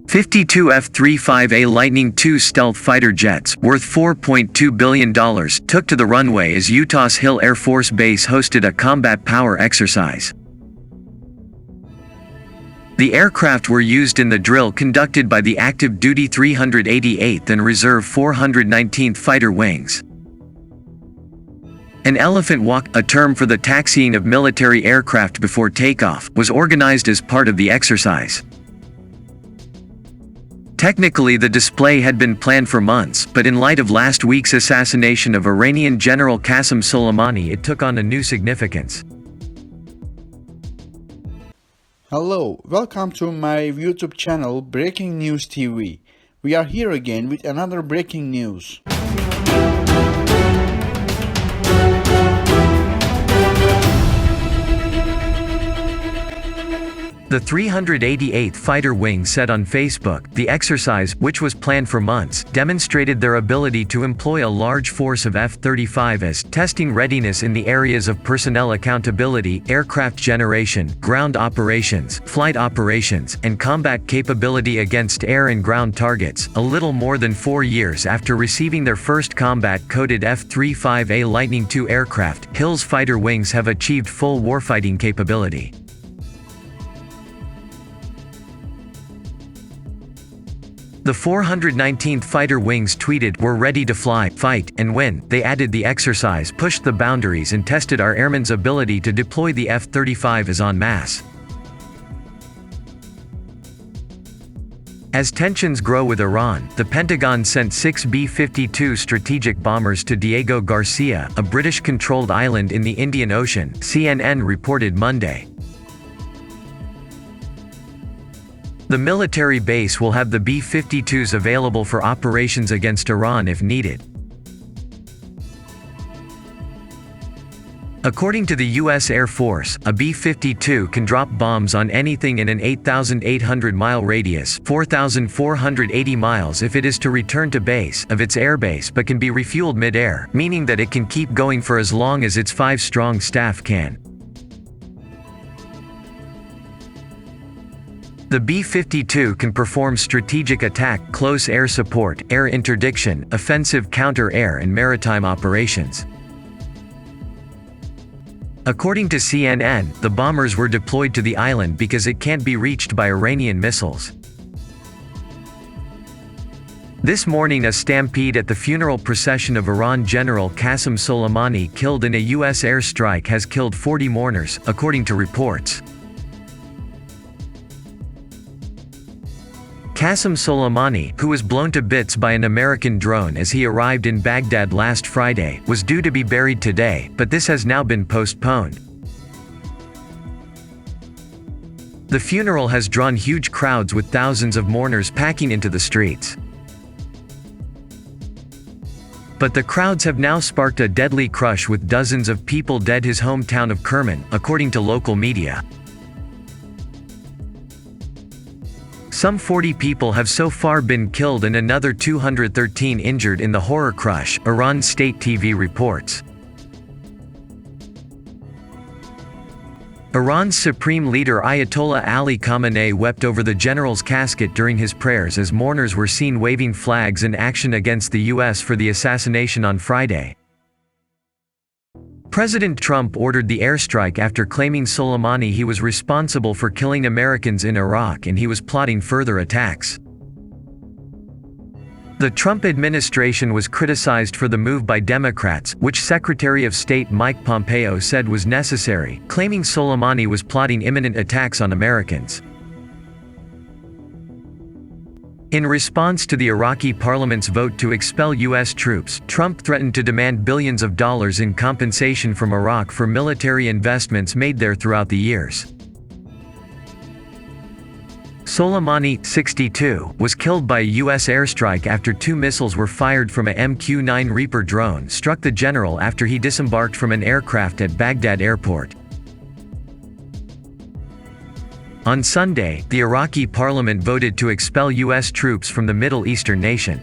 52 F-35A Lightning II stealth fighter jets, worth $4.2 billion, took to the runway as Utah's Hill Air Force Base hosted a combat power exercise. The aircraft were used in the drill conducted by the active-duty 388th and Reserve 419th Fighter Wings. An elephant walk, a term for the taxiing of military aircraft before takeoff, was organized as part of the exercise. Technically, the display had been planned for months, but in light of last week's assassination of Iranian General Qasem Soleimani, it took on a new significance. Hello, welcome to my YouTube channel Breaking News TV. We are here again with another breaking news. The 388th Fighter Wing said on Facebook, the exercise, which was planned for months, demonstrated their ability to employ a large force of F-35s, testing readiness in the areas of personnel accountability, aircraft generation, ground operations, flight operations, and combat capability against air and ground targets. A little more than 4 years after receiving their first combat-coded F-35A Lightning II aircraft, Hill's fighter wings have achieved full warfighting capability. The 419th Fighter Wings tweeted, "We're ready to fly, fight, and win." They added, "The exercise pushed the boundaries and tested our airmen's ability to deploy the F-35s en masse." As tensions grow with Iran, the Pentagon sent 6 B-52 strategic bombers to Diego Garcia, a British-controlled island in the Indian Ocean, CNN reported Monday. The military base will have the B-52s available for operations against Iran if needed. According to the U.S. Air Force, a B-52 can drop bombs on anything in an 8,800-mile radius, 4,480 miles if it is to return to base of its airbase, but can be refueled mid-air, meaning that it can keep going for as long as its 5-strong staff can. The B-52 can perform strategic attack, close air support, air interdiction, offensive counter-air and maritime operations. According to CNN, the bombers were deployed to the island because it can't be reached by Iranian missiles. This morning, a stampede at the funeral procession of Iran General Qasem Soleimani, killed in a U.S. airstrike, has killed 40 mourners, according to reports. Qasem Soleimani, who was blown to bits by an American drone as he arrived in Baghdad last Friday, was due to be buried today, but this has now been postponed. The funeral has drawn huge crowds with thousands of mourners packing into the streets. But the crowds have now sparked a deadly crush with dozens of people dead. His hometown of Kerman, according to local media. Some 40 people have so far been killed and another 213 injured in the horror crush, Iran state TV reports. Iran's supreme leader Ayatollah Ali Khamenei wept over the general's casket during his prayers as mourners were seen waving flags in action against the U.S. for the assassination on Friday. President Trump ordered the airstrike after claiming Soleimani he was responsible for killing Americans in Iraq and he was plotting further attacks. The Trump administration was criticized for the move by Democrats, which Secretary of State Mike Pompeo said was necessary, claiming Soleimani was plotting imminent attacks on Americans. In response to the Iraqi parliament's vote to expel U.S. troops, Trump threatened to demand billions of dollars in compensation from Iraq for military investments made there throughout the years. Soleimani, 62, was killed by a U.S. airstrike after 2 missiles were fired from a MQ-9 Reaper drone struck the general after he disembarked from an aircraft at Baghdad airport. On Sunday, the Iraqi parliament voted to expel U.S. troops from the Middle Eastern nation.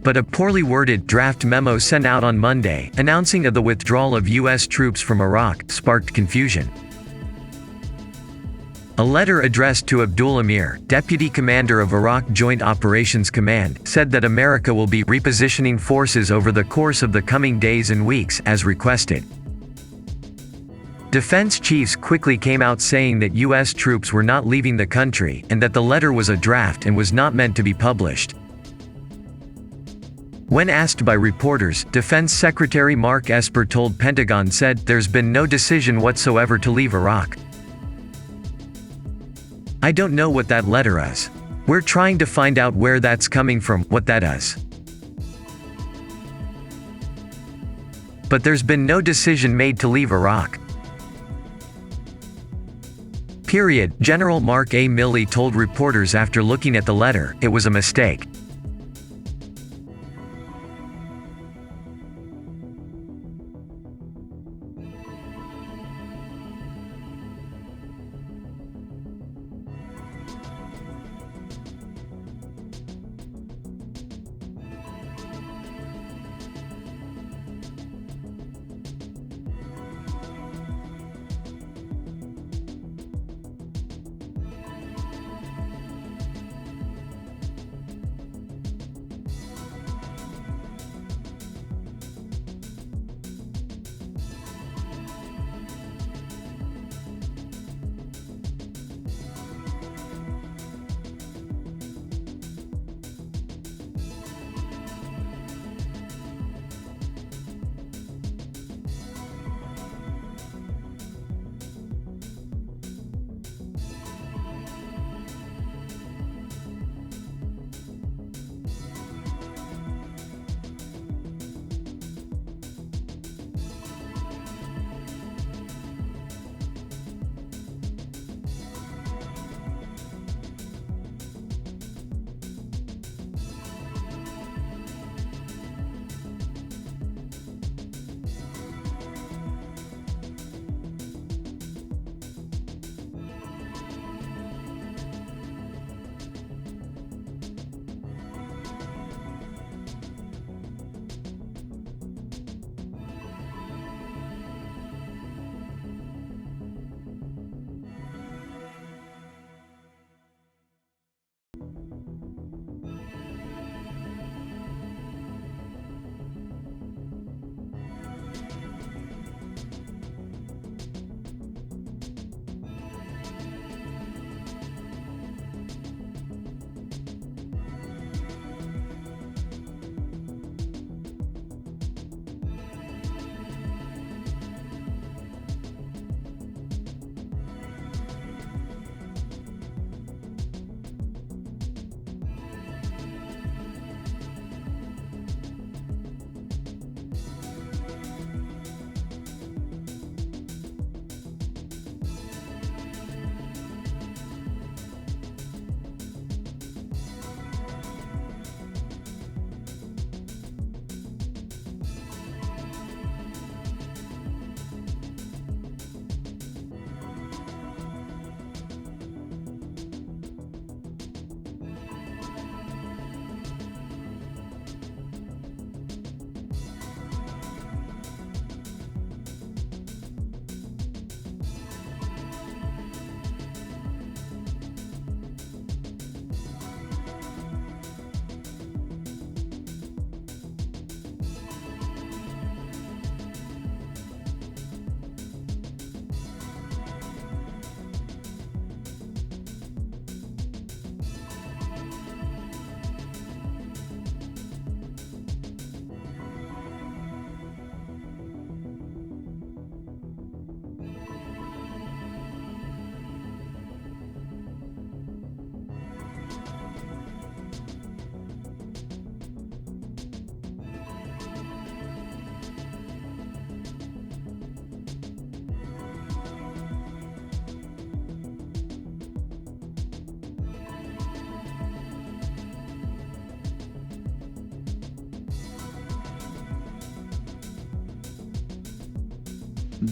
But a poorly worded draft memo sent out on Monday, announcing the withdrawal of U.S. troops from Iraq, sparked confusion. A letter addressed to Abdul Amir, deputy commander of Iraq Joint Operations Command, said that America will be repositioning forces over the course of the coming days and weeks, as requested. Defense chiefs quickly came out saying that U.S. troops were not leaving the country, and that the letter was a draft and was not meant to be published. When asked by reporters, Defense Secretary Mark Esper told Pentagon said, "There's been no decision whatsoever to leave Iraq. I don't know what that letter is. We're trying to find out where that's coming from, what that is. But there's been no decision made to leave Iraq. Period." General Mark A. Milley told reporters after looking at the letter, "It was a mistake.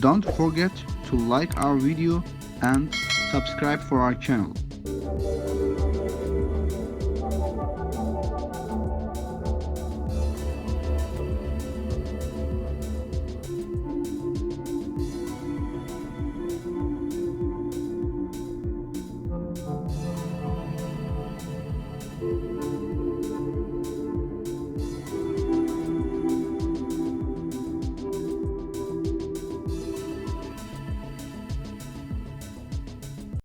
Don't forget to like our video and subscribe for our channel.